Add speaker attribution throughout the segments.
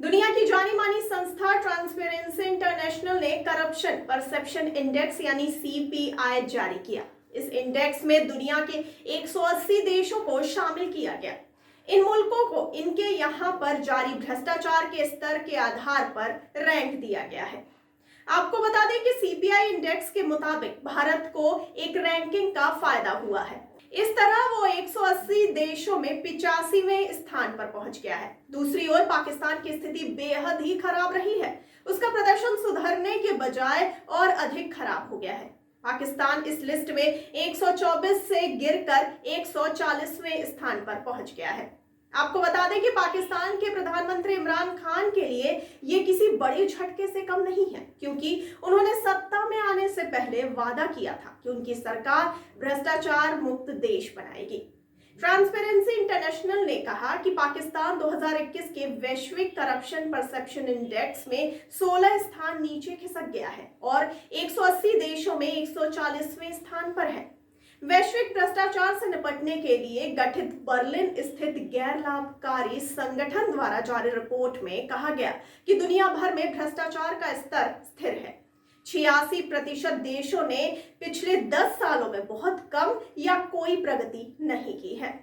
Speaker 1: दुनिया की जानी मानी संस्था ट्रांसपेरेंसी इंटरनेशनल ने करप्शन परसेप्शन इंडेक्स यानी सीपीआई जारी किया। इस इंडेक्स में दुनिया के 180 देशों को शामिल किया गया। इन मुल्कों को इनके यहाँ पर जारी भ्रष्टाचार के स्तर के आधार पर रैंक दिया गया है। आपको बता दें कि सीपीआई इंडेक्स के मुताबिक भारत को एक रैंकिंग का फायदा हुआ है। इस तरह वो 180 देशों में 85वें स्थान पर पहुंच गया है। दूसरी ओर पाकिस्तान की स्थिति बेहद ही खराब रही है। उसका प्रदर्शन सुधरने के बजाय और अधिक खराब हो गया है। पाकिस्तान इस लिस्ट में 124 से गिरकर 140वें स्थान पर पहुंच गया है। आपको बता दें कि पाकिस्तान के प्रधानमंत्री इमरान खान के लिए ये किसी बड़े झटके से कम नहीं है, क्योंकि उन्होंने सत्ता में आने से पहले वादा किया था कि उनकी सरकार भ्रष्टाचार मुक्त देश बनाएगी। ट्रांसपेरेंसी इंटरनेशनल ने कहा कि पाकिस्तान 2021 के वैश्विक करप्शन परसेप्शन इंडेक्स में 16 स्थान नीचे खिसक गया है और 180 देशों में 140वें स्थान पर है। वैश्विक भ्रष्टाचार से निपटने के लिए गठित बर्लिन स्थित गैर लाभकारी संगठन द्वारा जारी रिपोर्ट में कहा गया कि दुनिया भर में भ्रष्टाचार का स्तर स्थिर है। 86% देशों ने पिछले 10 सालों में बहुत कम या कोई प्रगति नहीं की है।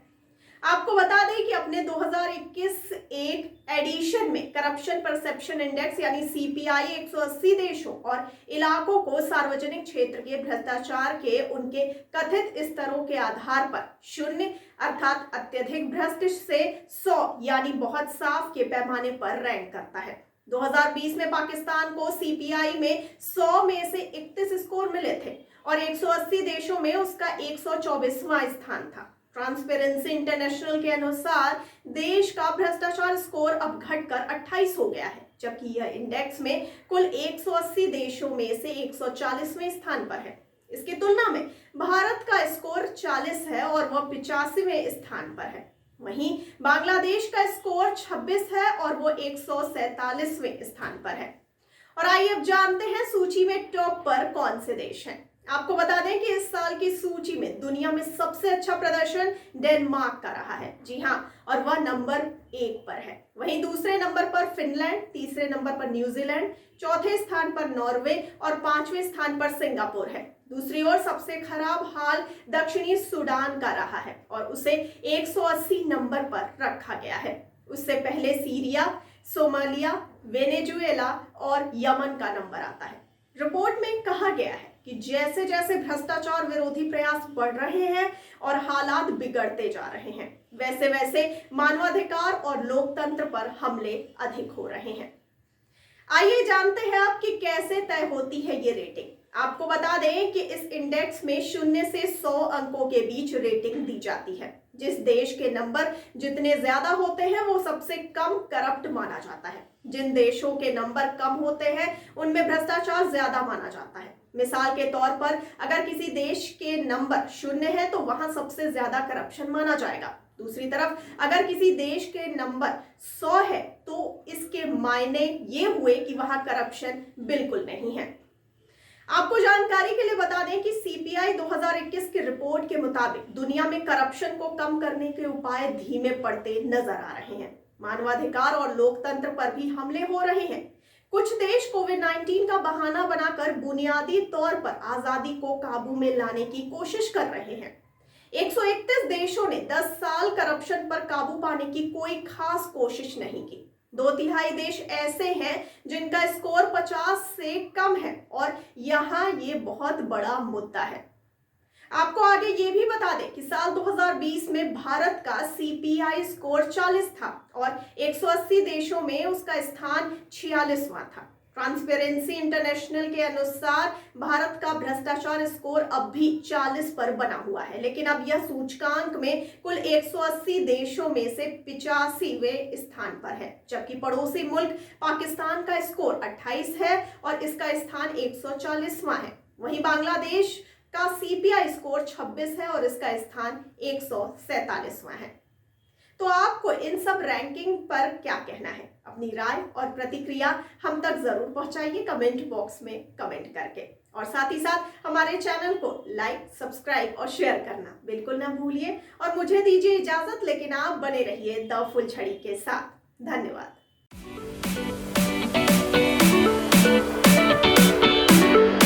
Speaker 1: आपको बता दें कि अपने 2021 एक एडिशन में करप्शन परसेप्शन इंडेक्स यानी सीपीआई 180 देशों और इलाकों को सार्वजनिक क्षेत्र के भ्रष्टाचार के उनके कथित स्तरों के आधार पर 0 अर्थात अत्यधिक भ्रष्ट से 100 यानी बहुत साफ के पैमाने पर रैंक करता है। 2020 में पाकिस्तान को सीपीआई में 100 में से 31 स्कोर मिले थे और 180 देशों में उसका 124वां स्थान था। ट्रांसपेरेंसी इंटरनेशनल के अनुसार देश का भ्रष्टाचार स्कोर अब घटकर 28 हो गया है, जबकि यह इंडेक्स में कुल 180 देशों में से 140वें स्थान पर है। इसकी तुलना में भारत का स्कोर 40 है और वह 85वें स्थान पर है। वहीं बांग्लादेश का स्कोर 26 है और वो 147वें स्थान पर है। और आइए अब जानते हैं सूची में टॉप पर कौन से देश हैं। आपको बता दें कि इस साल की सूची में दुनिया में सबसे अच्छा प्रदर्शन डेनमार्क का रहा है। जी हाँ, और वह नंबर 1 पर है। वहीं दूसरे नंबर पर फिनलैंड, तीसरे नंबर पर न्यूजीलैंड, चौथे स्थान पर नॉर्वे और 5वें स्थान पर सिंगापुर है। दूसरी ओर सबसे खराब हाल दक्षिणी सूडान का रहा है और उसे 180 नंबर पर रखा गया है। उससे पहले सीरिया, सोमालिया, वेनेजुएला और यमन का नंबर आता है। रिपोर्ट में कहा गया है कि जैसे जैसे भ्रष्टाचार विरोधी प्रयास बढ़ रहे हैं और हालात बिगड़ते जा रहे हैं, वैसे वैसे मानवाधिकार और लोकतंत्र पर हमले अधिक हो रहे हैं। आइए जानते हैं अब कि कैसे तय होती है ये रेटिंग। आपको बता दें कि इस इंडेक्स में 0 से 100 अंकों के बीच रेटिंग दी जाती है। जिस देश के नंबर जितने ज्यादा होते हैं वो सबसे कम करप्ट माना जाता है। जिन देशों के नंबर कम होते हैं उनमें भ्रष्टाचार ज्यादा माना जाता है। मिसाल के तौर पर अगर किसी देश के नंबर 0 है तो वहां सबसे ज्यादा करप्शन माना जाएगा। दूसरी तरफ अगर किसी देश के नंबर 100 है तो इसके मायने ये हुए कि वहां करप्शन बिल्कुल नहीं है। आपको जानकारी के लिए बता दें कि सीपीआई 2021 की रिपोर्ट के मुताबिक दुनिया में करप्शन को कम करने के उपाय धीमे पड़ते नजर आ रहे हैं। मानवाधिकार और लोकतंत्र पर भी हमले हो रहे हैं। कुछ देश कोविड-19 का बहाना बनाकर बुनियादी तौर पर आजादी को काबू में लाने की कोशिश कर रहे हैं। 131 देशों ने 10 साल करप्शन पर काबू पाने की कोई खास कोशिश नहीं की। 2/3 देश ऐसे हैं जिनका स्कोर 50 से कम है और यहाँ ये बहुत बड़ा मुद्दा है। आपको आगे ये भी बता दें कि साल 2020 में भारत का सीपीआई स्कोर 40 था और 180 देशों में उसका स्थान 46वां था। ट्रांसपेरेंसी इंटरनेशनल के अनुसार भारत का भ्रष्टाचार स्कोर अब भी 40 पर बना हुआ है, लेकिन अब यह सूचकांक में कुल 180 देशों में से 85वें स्थान पर है, जबकि पड़ोसी मुल्क पाकिस्तान का स्कोर 28 है और इसका स्थान 140वां है। वहीं बांग्लादेश का सीपीआई स्कोर 26 है और इसका स्थान 147वां है। तो आपको इन सब रैंकिंग पर क्या कहना है? अपनी राय और प्रतिक्रिया हम तक जरूर पहुंचाइए कमेंट बॉक्स में कमेंट करके, और साथ ही साथ हमारे चैनल को लाइक, सब्सक्राइब और शेयर करना बिल्कुल ना भूलिए। और मुझे दीजिए इजाजत, लेकिन आप बने रहिए द फुलझड़ी के साथ। धन्यवाद।